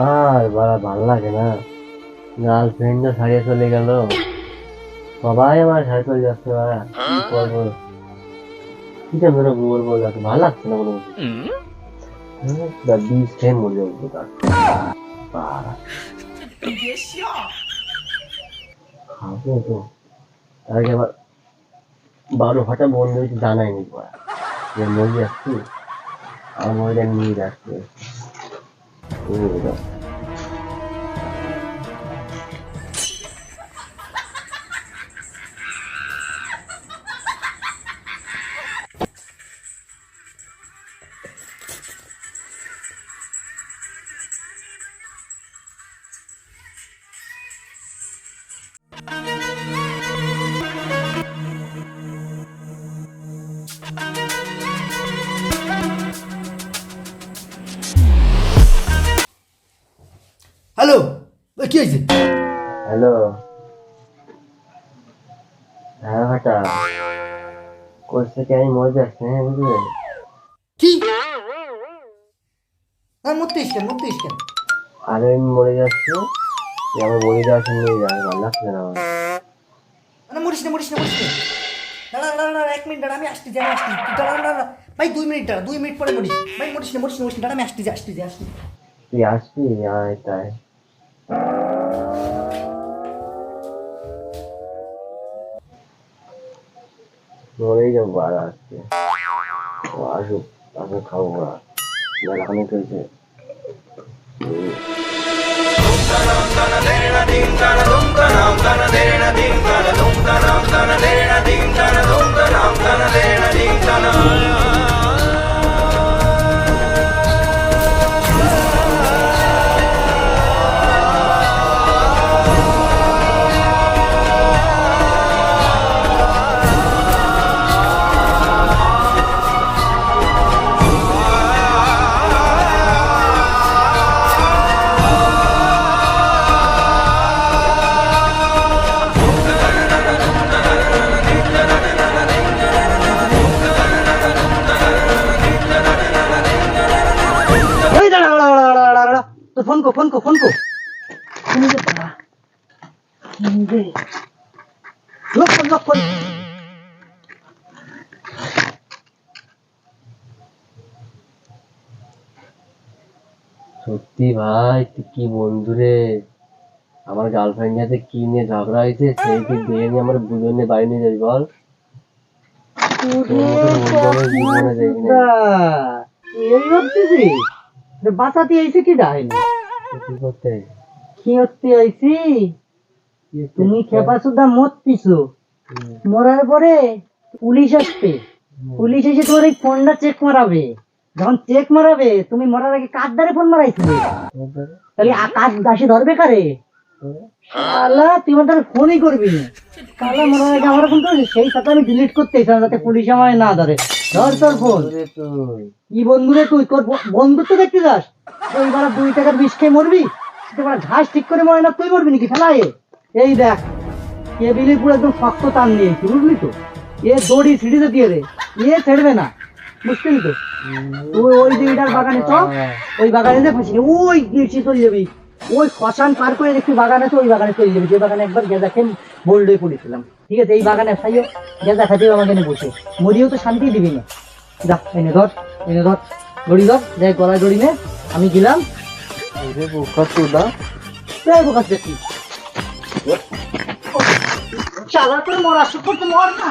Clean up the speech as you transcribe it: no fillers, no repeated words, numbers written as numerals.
আর বাড়া ভালো লাগে না, গার্লফ্রেন্ডও ছাড়িয়ে চলে গেল, সবাই আমার ছাড়িয়ে চলে যাচ্ছে। বাড়া কি করবো, কি যেন বলবো, যাতে ভালো লাগছে না কোনো বিষ খেয়ে মরে যাবো তার। বাড়া খাবো তো, তার আগে আবার 12 ফাটা বন্ধু হয়েছে জানায়নি। বাড়া যে মরে যাচ্ছি, আমার মরে নিয়ে যাচ্ছে। হ্যালো, কি হয়েছে? হ্যালো, হ্যাঁ ফাটা করছে কি, আমি মরে যাচ্ছি। হ্যাঁ বুঝলে, কি? হ্যাঁ, মরতেইস কেন? আরে আমি মরে যাচ্ছি, আমার মরে যাওয়ার সঙ্গে যায়, ভালো লাগছে না আমার। না, মরিস না। দাঁড়া, 1 মিনিট দাঁড়া, আমি আসছি। দাঁড়া ভাই, 2 মিনিট দাঁড়া, 2 মিনিট পরে মরিস ভাই। মরিস না, দাঁড়া, আমি আসছি। তুই আসবি? আয় তাই। মরেই যাবো আর আজকে, আসুক তারপর খাবো। মেলাখানে চলছে। ওই দাঁড়া, তো ফোন কো। তুমি যে বাবা, লক কর। সত্যি ভাই, তুই কি বন্ধু রে। আমার গার্লফ্রেন্ড সাথে কি নিয়ে ঝগড়া হয়েছে, সেই তুই দেখে নিয়ে আমার বুঝে নিয়ে বাড়ি নিয়ে যাবি বল। জীবনে দেখি না। এই ভাবতেছি বাঁচাতে আইছে কি ডাইনি, কি করতে কি হতে আইছি? তুমি খেপা সুদ্ধা মরতিছো, মরার পরে পুলিশ আসবে, পুলিশ এসে তোমার এই ফোনটা চেক মারাবে। যখন চেক মারাবে, তুমি মরার আগে কার দ্বারে ফোন মারাইছিলে? তাহলে কাজ দাসে ধরবে কারে? শালা তুই আমার দ্বারা ফোনই করবি না। শালা মরার আগে আমার ফোন করেছিস, সেই সাথে আমি ডিলিট করতে চাইছিলাম যাতে পুলিশ আমায় না ধরে। ধর তোর ফোন। কি বন্ধু রে তুই, তোর বন্ধুত্ব দেখতে যাস? তুই এবার 2 টাকার বিষ খেয়ে মরবি? এবার ঘাস ঠিক করে মরে না, তুই মরবি নাকি শালা? এই দেখ, কেবিলি পুরো একদম শক্ত টান নিয়েছি, বুঝলি তো? এ দড়ি সিঁড়িতে দিয়ে রে, ছেড়বে না, বুঝলি তো? তুই ওই যে এটার বাগানে চ, ওই বাগানে যে ফাঁসি ওই গেছি চলে যাবি। ওই শ্মশান পার করে দেখবি বাগান আছে, ওই বাগানে চলে যাবি, যে বাগানে একবার গেঁদা খেয়ে বোল্ডে পড়েছিলাম। ঠিক আছে, এই বাগানে খাইও, গেঁদা খাতেও আমাকে এনে বসে, মরিও তো শান্তি দিবি না। যা এনে ধর, দড়ি ধর, দেখ গলায় দড়ি নে, আমি গেলাম। বোকা দেখি চালার করে মরা শুক্র তো মর না।